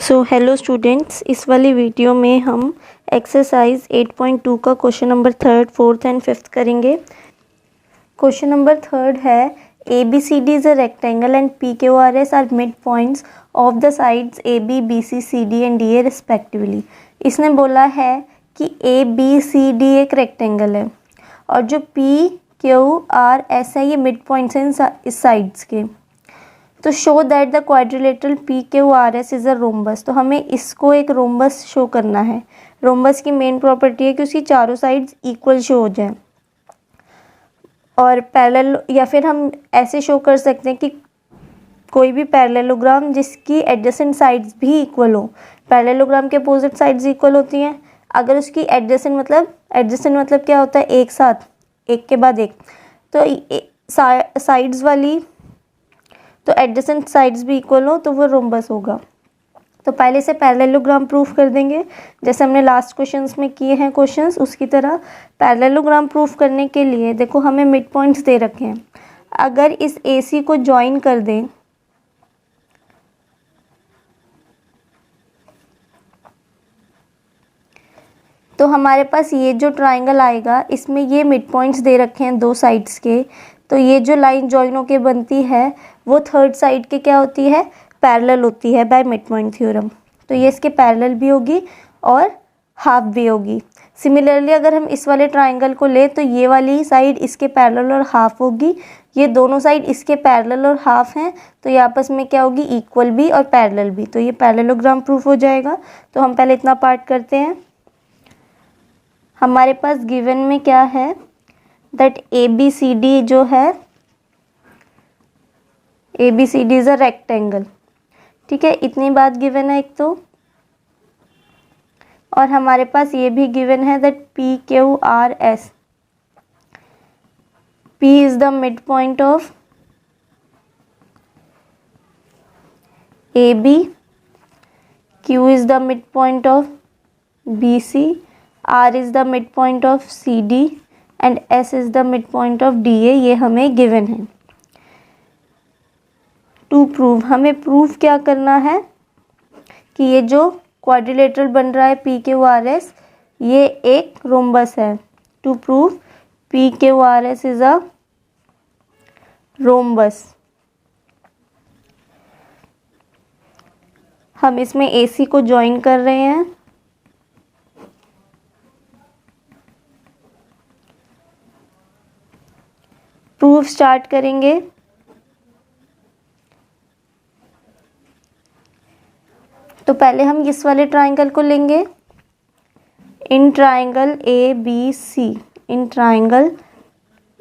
So hello students, इस वाली video में हम एक्सरसाइज 8.2 का question number 3, 4th and 5th करेंगे। क्वेश्चन नंबर 3 है A B C D is a rectangle and P Q R S are mid points of the sides A B B C C D and D A respectively. इसने बोला है कि A B C D एक rectangle है और जो P Q R S है ये मिड पॉइंट्स हैं इस साइड्स के। तो show that the quadrilateral P Q R S is a rhombus. तो हमें इसको एक रोम्बस शो करना है। रोम्बस की मेन प्रॉपर्टी है कि उसकी चारों साइड्स इक्वल शो हो जाए और पैरेलल, या फिर हम ऐसे शो कर सकते हैं कि कोई भी पैरेललोग्राम जिसकी एडजेसेंट साइड्स भी इक्वल हो। पैरेललोग्राम के अपोजिट साइड्स इक्वल होती हैं। अगर उसकी एडजेसेंट मतलब क्या होता है, एक साथ, एक के बाद एक। तो साइड्स वाली, तो एडजेसेंट साइड्स भी इक्वल हो तो वो रोम्बस होगा। तो पहले से पैरेललोग्राम प्रूफ कर देंगे, जैसे हमने लास्ट क्वेश्चंस में किए हैं क्वेश्चंस, उसकी तरह पैरेललोग्राम प्रूफ करने के लिए देखो हमें मिड पॉइंट्स दे रखे हैं। अगर इस AC को ज्वाइन कर दें तो हमारे पास ये जो ट्राइंगल आएगा इसमें ये मिड पॉइंट्स दे रखे हैं दो साइड्स के। तो ये जो लाइन ज्वाइन होके बनती है वो थर्ड साइड के क्या होती है, पैरेलल होती है बाय मिड पॉइंट थ्योरम। तो ये इसके पैरेलल भी होगी और हाफ भी होगी। सिमिलरली अगर हम इस वाले ट्राइंगल को ले तो ये वाली साइड इसके पैरेलल और हाफ होगी, ये दोनों साइड इसके पैरेलल और हाफ हैं, तो ये आपस में क्या होगी, इक्वल भी और पैरेलल भी। तो ये पैरेललोग्राम प्रूफ हो जाएगा। तो हम पहले इतना पार्ट करते हैं। हमारे पास गिवन में क्या है, दैट ABCD जो है, ABCD इज अ रेक्टेंगल। ठीक है, इतनी बात गिवन है एक तो। और हमारे पास ये भी गिवन है that PQRS, P is the mid point of AB, Q is the mid point of BC, R is the midpoint of CD and S is the midpoint of DA। ये हमें गिवन है। To prove, हमें prove क्या करना है कि ये जो क्वाड्रिलेटरल बन रहा है PQRS ये एक रोम्बस है। To prove PQRS is a rhombus. हम इसमें AC को ज्वाइन कर रहे हैं। प्रूफ स्टार्ट करेंगे। तो पहले हम इस वाले ट्राइंगल को लेंगे। In triangle ABC, in triangle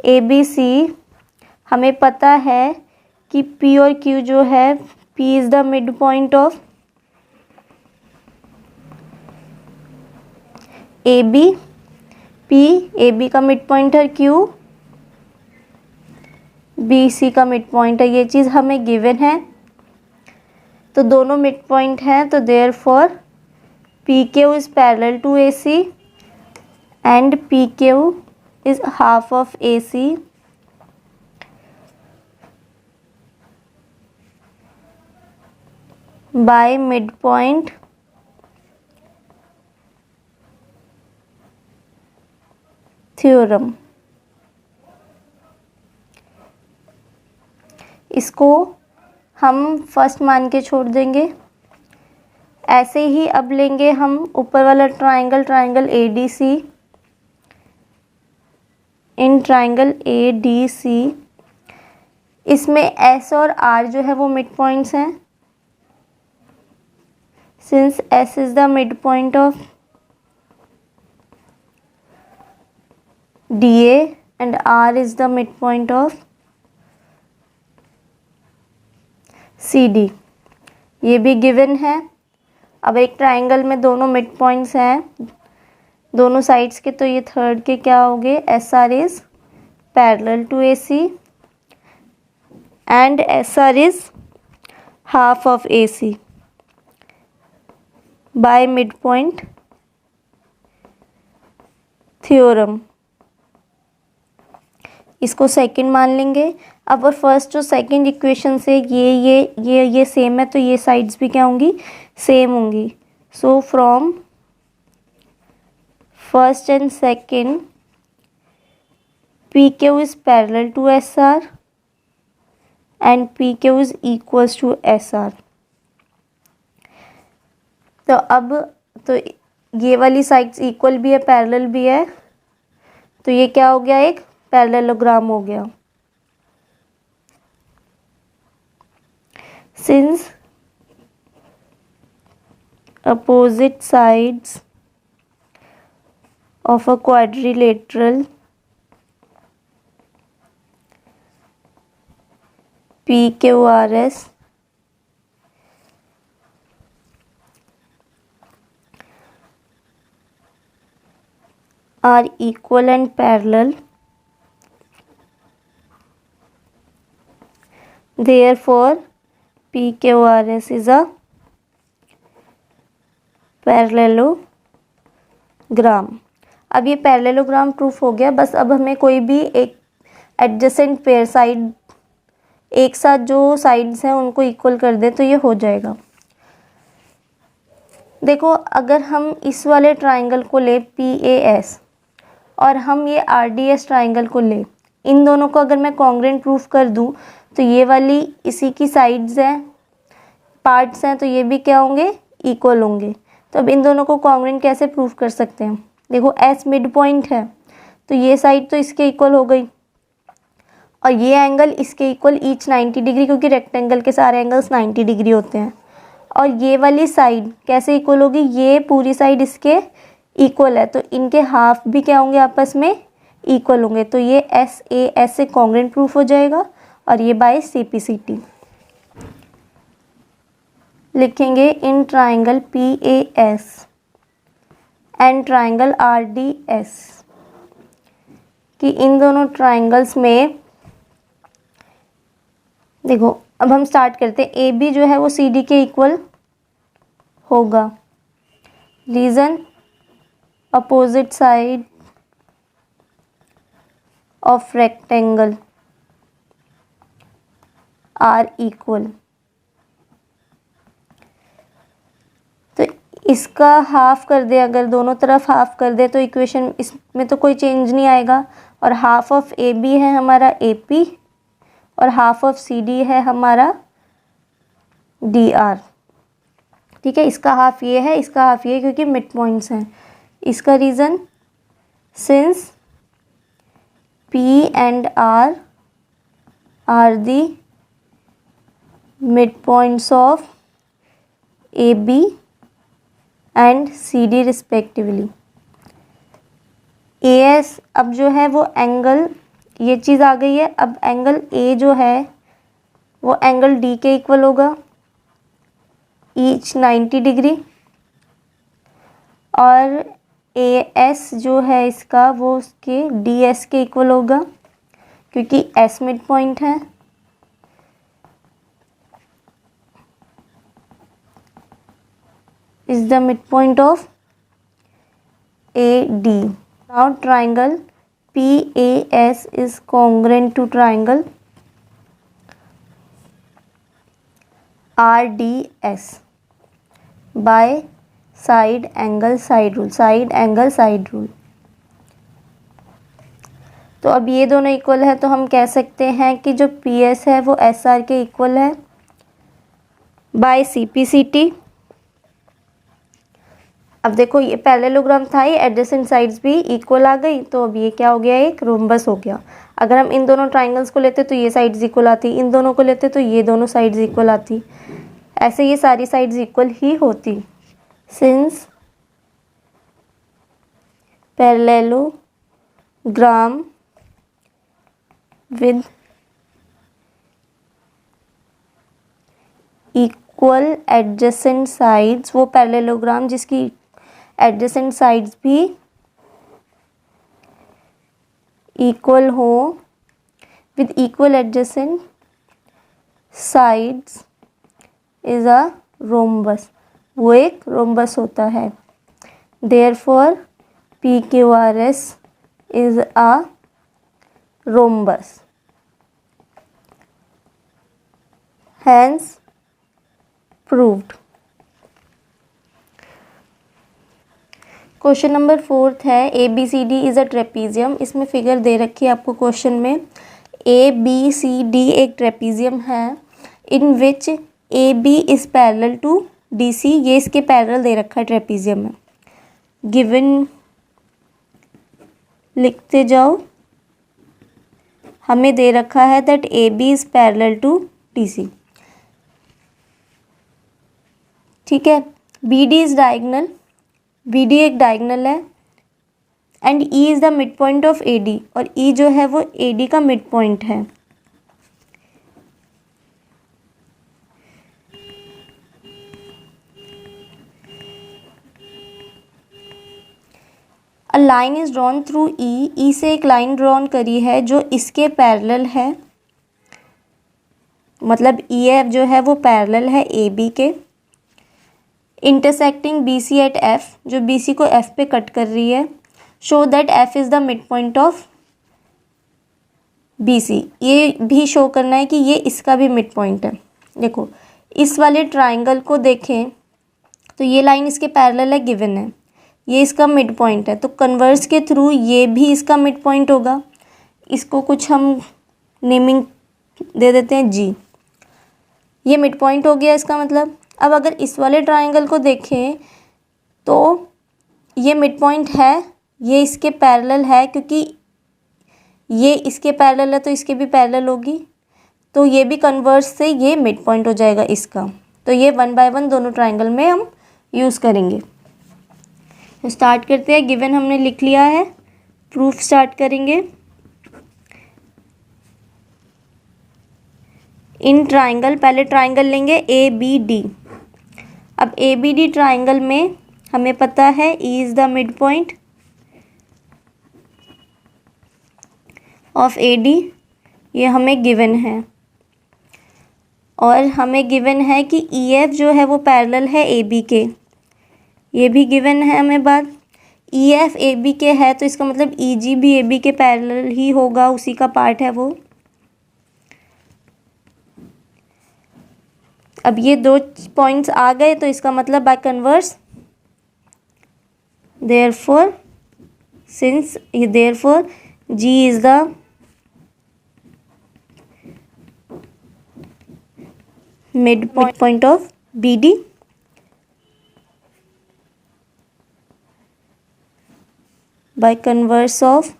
ABC हमें पता है कि P और Q जो है, P is the mid point of AB, AB का मिड पॉइंट है Q, BC का मिड पॉइंट है। ये चीज़ हमें गिवन है, तो दोनों मिड पॉइंट हैं, तो therefore PQ is parallel to AC and PQ is half of AC by mid point theorem. इसको हम फर्स्ट मान के छोड़ देंगे। ऐसे ही अब लेंगे हम ऊपर वाला triangle, triangle ADC। In triangle ADC इसमें S और R जो है वो मिड पॉइंट्स हैं। Since S is the mid point of DA and R is the mid point of CD, ये भी गिवन है। अब एक ट्राइंगल में दोनों मिड पॉइंट्स हैं दोनों साइड्स के, तो ये थर्ड के क्या हो गए, SR is parallel to AC and SR is half of AC by mid point theorem. इसको सेकंड मान लेंगे। अब और फर्स्ट जो सेकंड इक्वेशन से ये सेम है, तो ये साइड्स भी क्या होंगी, सेम होंगी. So from first and second PQ is parallel to SR and PQ is equals to SR. तो अब तो ये वाली साइड्स इक्वल भी है, पैरेलल भी है, तो ये क्या हो गया, एक पैरेललोग्राम हो गया. Since opposite sides of a quadrilateral PQRS are equal and parallel, therefore PQRS is a parallelogram. अब ये पैरेललोग्राम प्रूफ हो गया. बस अब हमें कोई भी एक एडजेसेंट पेयर साइड, एक साथ जो साइड्स हैं उनको इक्वल कर दे तो ये हो जाएगा. देखो, अगर हम इस वाले ट्राइंगल को ले PAS और हम ये RDS ट्राइंगल को ले, इन दोनों को अगर मैं कॉन्ग्रुएंट प्रूफ कर दूं तो ये वाली इसी की साइड्स हैं, पार्ट्स हैं, तो ये भी क्या होंगे, इक्वल होंगे. तो अब इन दोनों को कॉन्ग्रुएंट कैसे प्रूफ कर सकते हैं. देखो, S मिड पॉइंट है तो ये साइड तो इसके इक्वल हो गई और ये एंगल इसके इक्वल ईच 90 डिग्री, क्योंकि रेक्टेंगल के सारे एंगल्स 90 डिग्री होते हैं. और ये वाली साइड कैसे इक्वल होगी, ये पूरी साइड इसके इक्वल है, तो इनके हाफ भी क्या होंगे, आपस में इक्वल होंगे. तो ये SAS से कॉन्ग्रुएंट प्रूफ हो जाएगा और ये बाय CPCT. लिखेंगे in triangle PAS and triangle RDS कि इन दोनों ट्राइंगल्स में, देखो अब हम स्टार्ट करते हैं. AB जो है वो CD के इक्वल होगा. Reason, opposite side of rectangle are equal. तो इसका हाफ कर दे, अगर दोनों तरफ हाफ कर दे तो इक्वेशन इसमें तो कोई चेंज नहीं आएगा. और हाफ ऑफ AB है हमारा AP और हाफ ऑफ CD है हमारा DR. ठीक है, इसका हाफ ये है, इसका हाफ ये, क्योंकि मिड पॉइंट्स हैं. इसका reason, since P and R are the midpoints of AB and CD respectively. AS अब जो है वो एंगल, ये चीज़ आ गई है. अब एंगल A जो है वो एंगल D के इक्वल होगा ईच 90 डिग्री. और AS जो है इसका वो उसके DS के इक्वल होगा, क्योंकि S मिड पॉइंट है. Is the mid point of AD. Now triangle PAS is congruent to triangle RDS by side angle side rule. Side angle side rule. तो अब ये दोनों इक्वल है तो हम कह सकते हैं कि जो PS है वो SR के इक्वल है बाय CPCT. अब देखो, ये पैरेललोग्राम था, ये एडजेसेंट साइड्स भी इक्वल आ गई, तो अब ये क्या हो गया, एक रोम्बस हो गया. अगर हम इन दोनों ट्राइंगल्स को लेते तो ये साइड्स इक्वल आती, इन दोनों को लेते तो ये दोनों साइड्स इक्वल आती. ऐसे ये सारी साइड्स इक्वल ही होती. Since parallelogram with equal adjacent sides, वो पैरेललोग्राम जिसकी एडजेसेंट साइड्स भी इक्वल हो, with equal adjacent sides is a rhombus. वो एक रोम्बस होता है. Therefore PQRS is a rhombus. hence proved। Question number 4 है ABCD इज़ अ ट्रेपीजियम। इसमें फिगर दे रखी है आपको क्वेश्चन में। ABCD एक ट्रेपीजियम है in which AB is parallel to DC। ये इसके पैरेलल दे रखा है ट्रेपीजियम में। गिवन लिखते जाओ। हमें दे रखा है that AB is parallel to DC। ठीक है। BD is diagonal. BD एक डायगोनल है and E is the mid point of AD। और E जो है वो AD का मिड पॉइंट है। A line is drawn through E। E से एक लाइन ड्रॉन करी है जो इसके पैरेलल है, मतलब EF जो है वो पैरेलल है AB के। इंटरसेक्टिंग BC एट F, जो BC को F पे कट कर रही है। Show that F is the mid point of BC। ये भी शो करना है कि ये इसका भी मिड पॉइंट है। देखो इस वाले ट्राइंगल को देखें तो ये लाइन इसके पैरेलल है, गिवन है, ये इसका मिड पॉइंट है, तो कन्वर्स के थ्रू ये भी इसका मिड पॉइंट होगा। इसको कुछ हम नेमिंग दे देते हैं G। ये मिड पॉइंट हो गया इसका मतलब। अब अगर इस वाले ट्राइंगल को देखें तो ये मिड पॉइंट है, ये इसके पैरेलल है, क्योंकि ये इसके पैरेलल है तो इसके भी पैरेलल होगी, तो ये भी कन्वर्स से ये मिड पॉइंट हो जाएगा इसका। तो ये 1 बाय 1 दोनों ट्राइंगल में हम यूज़ करेंगे। तो स्टार्ट करते हैं। गिवन हमने लिख लिया है, प्रूफ स्टार्ट करेंगे। इन ट्राइंगल, पहले ट्राइंगल लेंगे ABD। अब ABD ट्राइंगल में हमें पता है E is the mid point of AD, ये हमें गिवन है। और हमें गिवन है कि EF जो है वो पैरेलल है AB के, ये भी गिवन है हमें बात। EF AB के है तो इसका मतलब EG भी AB के पैरेलल ही होगा, उसी का पार्ट है वो। अब ये दो पॉइंट्स आ गए तो इसका मतलब बाय कन्वर्स, देयरफॉर सिंस ये therefore G is the mid point of BD। Bye converse of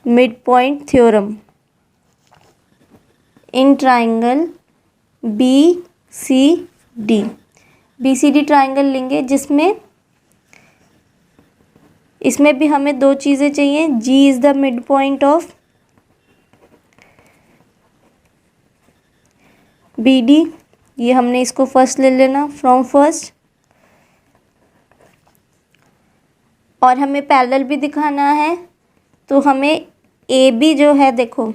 mid point theorem in triangle BCD। BCD triangle लेंगे जिसमें इसमें भी हमें दो चीज़ें चाहिए। G is the mid point of BD, ये हमने इसको फर्स्ट ले लेना फ्रॉम फर्स्ट। और हमें पैरेलल भी दिखाना है, तो हमें AB जो है, देखो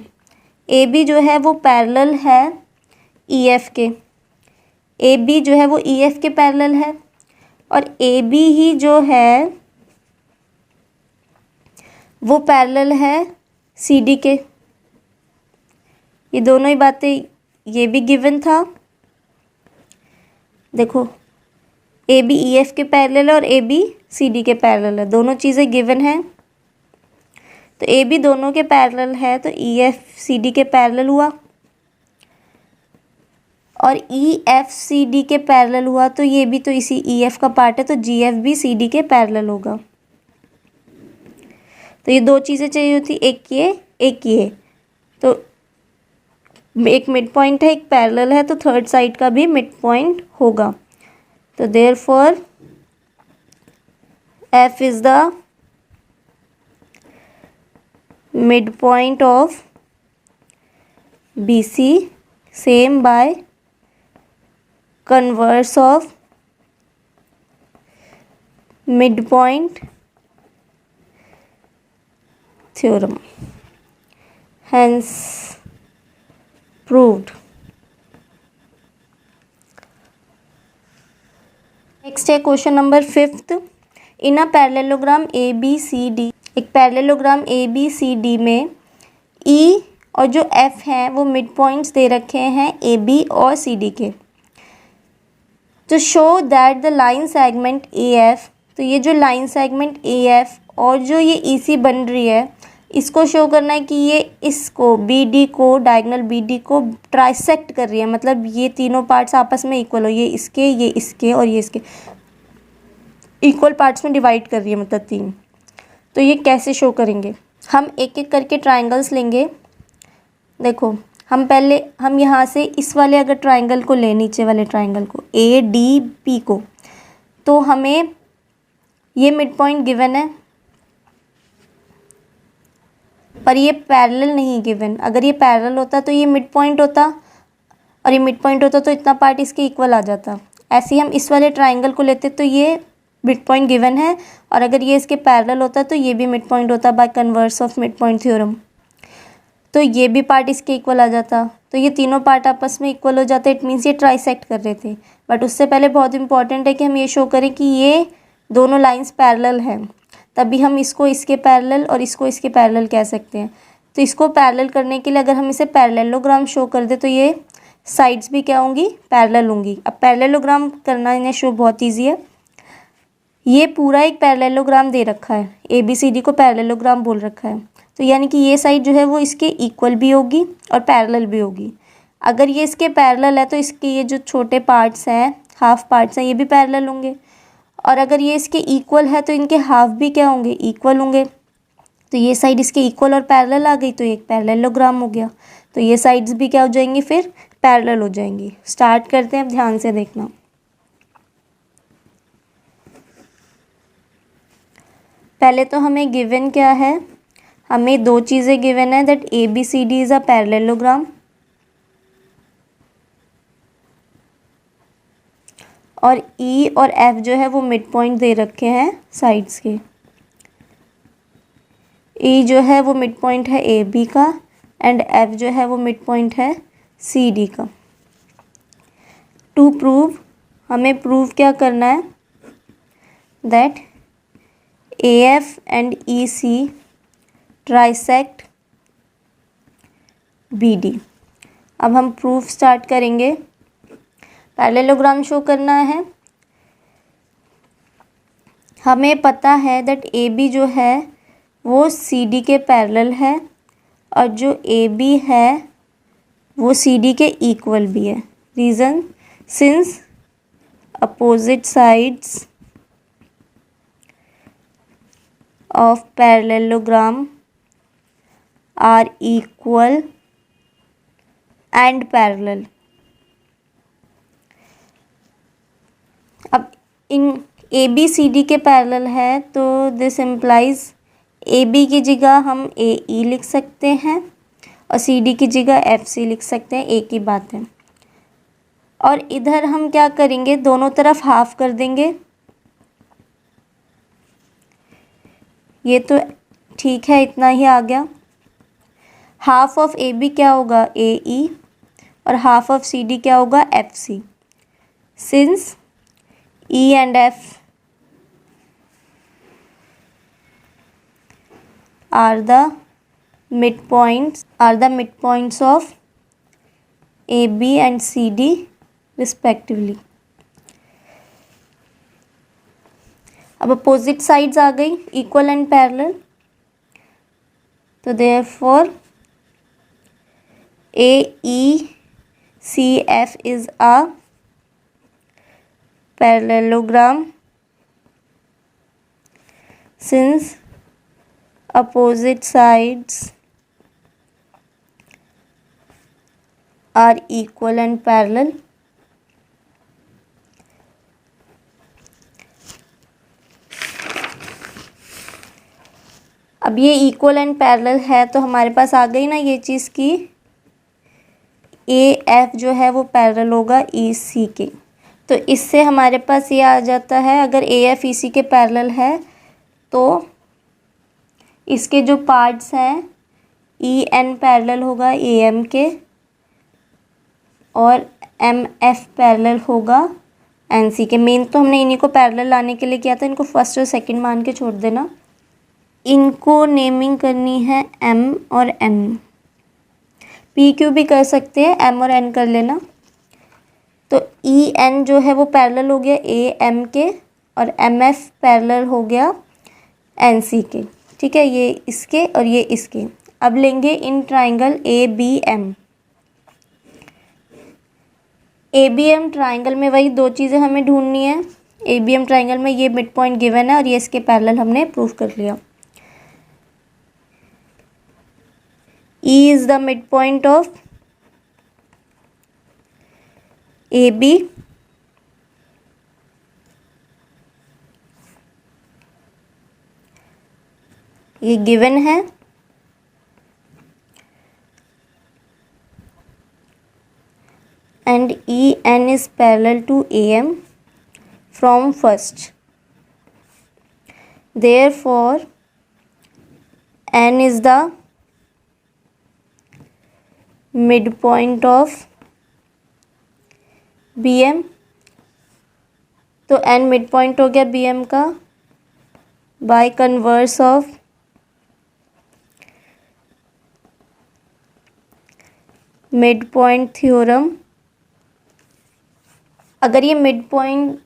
AB जो है वो पैरेलल है EF के। AB जो है वो EF के पैरेलल है, और AB ही जो है वो पैरेलल है CD के। ये दोनों ही बातें, ये भी गिवन था। देखो AB EF के पैरेलल है और AB CD के पैरेलल है, दोनों चीज़ें गिवन हैं। तो AB दोनों के पैरेलल है तो EF CD के पैरेलल हुआ, और EF CD के पैरेलल हुआ तो ये भी तो इसी EF का पार्ट है, तो GF भी CD के पैरेलल होगा। तो ये दो चीज़ें चाहिए होती, एक ये, तो एक मिड पॉइंट है, एक पैरेलल है, तो थर्ड साइड का भी मिड पॉइंट होगा। तो therefore F is the mid point of BC, same by converse of mid point theorem, hence proved. Next है question number 5। In a parallelogram ABCD, एक पैरेललोग्राम ABCD में E और जो F हैं वो मिड पॉइंट्स दे रखे हैं ए बी और सी डी के। तो show that the line segment A F, तो ये जो लाइन सेगमेंट ए एफ और जो ये ई सी बन रही है इसको शो करना है कि ये इसको बी डी को, डायगोनल बी डी को ट्राइसेक्ट कर रही है, मतलब ये तीनों पार्ट्स आपस में इक्वल हो, ये इसके और ये इसके इक्वल पार्ट्स में डिवाइड कर रही है, मतलब 3। तो ये कैसे शो करेंगे, हम एक एक करके ट्राइंगल्स लेंगे। देखो हम यहाँ से इस वाले अगर ट्राइंगल को लें, नीचे वाले ट्राइंगल को ए डी पी को, तो हमें ये मिड पॉइंट गिवन है पर ये पैरेलल नहीं गिवन। अगर ये पैरेलल होता तो ये मिड पॉइंट होता और ये मिड पॉइंट होता तो इतना पार्ट इसके इक्वल आ जाता। ऐसे ही हम इस वाले ट्राइंगल को लेते तो ये मिड पॉइंट गिवन है और अगर ये इसके पैरेलल होता तो ये भी मिड पॉइंट होता bye converse of mid point theorem, तो ये भी पार्ट इसके इक्वल आ जाता। तो ये तीनों पार्ट आपस में इक्वल हो जाते, इट मीन्स ये ट्राइसेक्ट कर रहे थे। बट उससे पहले बहुत इंपॉर्टेंट है कि हम ये शो करें कि ये दोनों लाइंस पैरेलल हैं, तभी हम इसको इसके पैरेलल और इसको इसके पैरेलल कह सकते हैं। तो इसको पैरेलल करने के लिए अगर हम इसे पैरेललोग्राम शो कर दे तो ये साइड्स भी क्या होंगी, पैरेलल होंगी। अब पैरेललोग्राम करना इन्हें शो बहुत ईजी है। ये पूरा एक पैरेललोग्राम दे रखा है, ए बी सी डी को पैरेललोग्राम बोल रखा है, तो यानी कि ये साइड जो है वो इसके इक्वल भी होगी और पैरेलल भी होगी। अगर ये इसके पैरेलल है तो इसके ये जो छोटे पार्ट्स हैं, हाफ पार्ट्स हैं, ये भी पैरेलल होंगे, और अगर ये इसके इक्वल है तो इनके हाफ भी क्या होंगे, इक्वल होंगे। तो ये साइड इसके इक्वल और पैरेलल आ गई तो एक पैरेललोग्राम हो गया। तो ये साइड्स भी क्या हो जाएंगी, फिर पैरेलल हो जाएंगी। स्टार्ट करते हैं, अब ध्यान से देखना। पहले तो हमें गिवन क्या है, हमें 2 चीज़ें गिवन है, that A B C D is a parallelogram और ई और एफ जो है वो मिड पॉइंट दे रखे हैं साइड्स के। ई जो है वो मिड पॉइंट है ए बी का एंड एफ जो है वो मिड पॉइंट है सी डी का। टू प्रूव, हमें प्रूव क्या करना है, that A F and E C trisect B D. अब हम प्रूफ स्टार्ट करेंगे। पैरेललोग्राम शो करना है। हमें पता है दैट ए बी जो है वो सी डी के पैरेलल है और जो ए बी है वो सी डी के इक्वल भी है। Reason, since opposite sides of parallelogram are equal and parallel। अब इन ए बी सी डी के पैरेलल है तो दिस इम्प्लाइज ए बी की जगह हम ए ई लिख सकते हैं और सी डी की जगह एफ सी लिख सकते हैं, एक ही बात है। और इधर हम क्या करेंगे, दोनों तरफ हाफ कर देंगे। ये तो ठीक है, इतना ही आ गया। हाफ ऑफ ए बी क्या होगा, ए ई, और हाफ ऑफ सी डी क्या होगा, F C. Since E and F are the mid points of A B and C D respectively. अब अपोजिट साइड्स आ गई, इक्वल एंड पैरेलल, तो therefore A E C F is a parallelogram since opposite sides are equal and parallel। अब ये equal and parallel है तो हमारे पास आ गई ना ये चीज़ की ए एफ जो है वो पैरेलल होगा ई सी के। तो इससे हमारे पास ये आ जाता है, अगर ए एफ ई सी के पैरेलल है तो इसके जो पार्ट्स हैं ई एन पैरेलल होगा ए एम के और एम एफ पैरेलल होगा एन सी के। मेन तो हमने इन्हीं को पैरेलल लाने के लिए किया था, इनको फर्स्ट और सेकंड मान के छोड़ देना। इनको नेमिंग करनी है एम और एन। पी क्यू भी कर सकते हैं, एम और एन कर लेना। तो ई एन जो है वो पैरेलल हो गया ए एम के, और एम एफ पैरेलल हो गया एन सी के। ठीक है, ये इसके और ये इसके। अब लेंगे in triangle A B M. A B M triangle में वही दो चीज़ें हमें ढूंढनी है। ए बी एम ट्राइंगल में ये मिड पॉइंट गिवन है और ये इसके पैरेलल हमने प्रूव कर लिया। E is the mid point of A B, ये गिवन है। And E N is parallel to A M from first, therefore n is the midpoint of bm। तो n मिड पॉइंट हो गया bm का by converse of mid point theorem. अगर ये mid point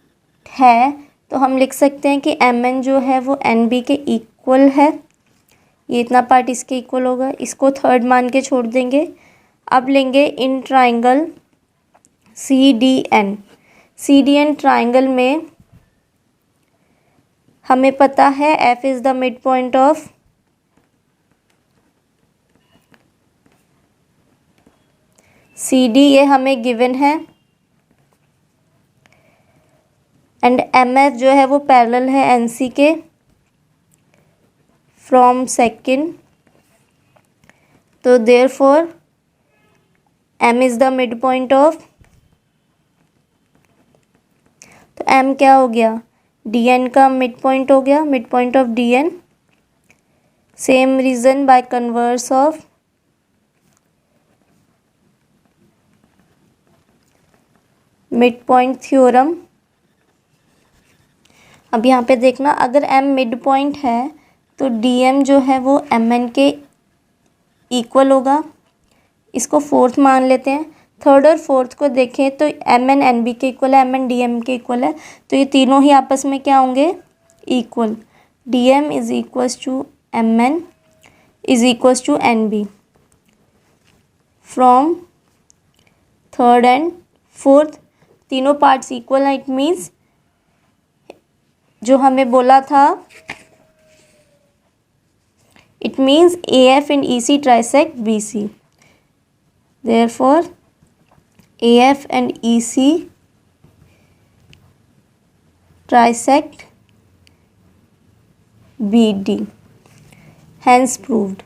है तो हम लिख सकते हैं कि एम एन जो है वो एन बी के इक्वल है, ये इतना पार्ट इसके इक्वल होगा, इसको थर्ड मान के छोड़ देंगे। अब लेंगे in triangle C D N. C D N triangle में हमें पता है F is the mid point of C D, ये हमें गिवन है। एंड एम एफ जो है वो पैरेलल है एन सी के फ्रॉम सेकेंड, तो therefore M is the mid point of, तो एम क्या हो गया, डी एन का मिड पॉइंट हो गया, mid point of D N. Same reason by converse of mid point theorem. अब यहाँ पे देखना, अगर m मिड पॉइंट है तो dm जो है वो mn के इक्वल होगा। इसको फोर्थ मान लेते हैं। थर्ड और फोर्थ को देखें तो mn nb के इक्वल है, mn dm के इक्वल है, तो ये तीनों ही आपस में क्या होंगे, equal. dm is equals to mn is equals to nb from third and fourth, तीनों पार्ट्स इक्वल है। इट मीन्स जो हमें बोला था, it means A F and E C trisect B C, therefore A F and E C trisect B D, hence proved.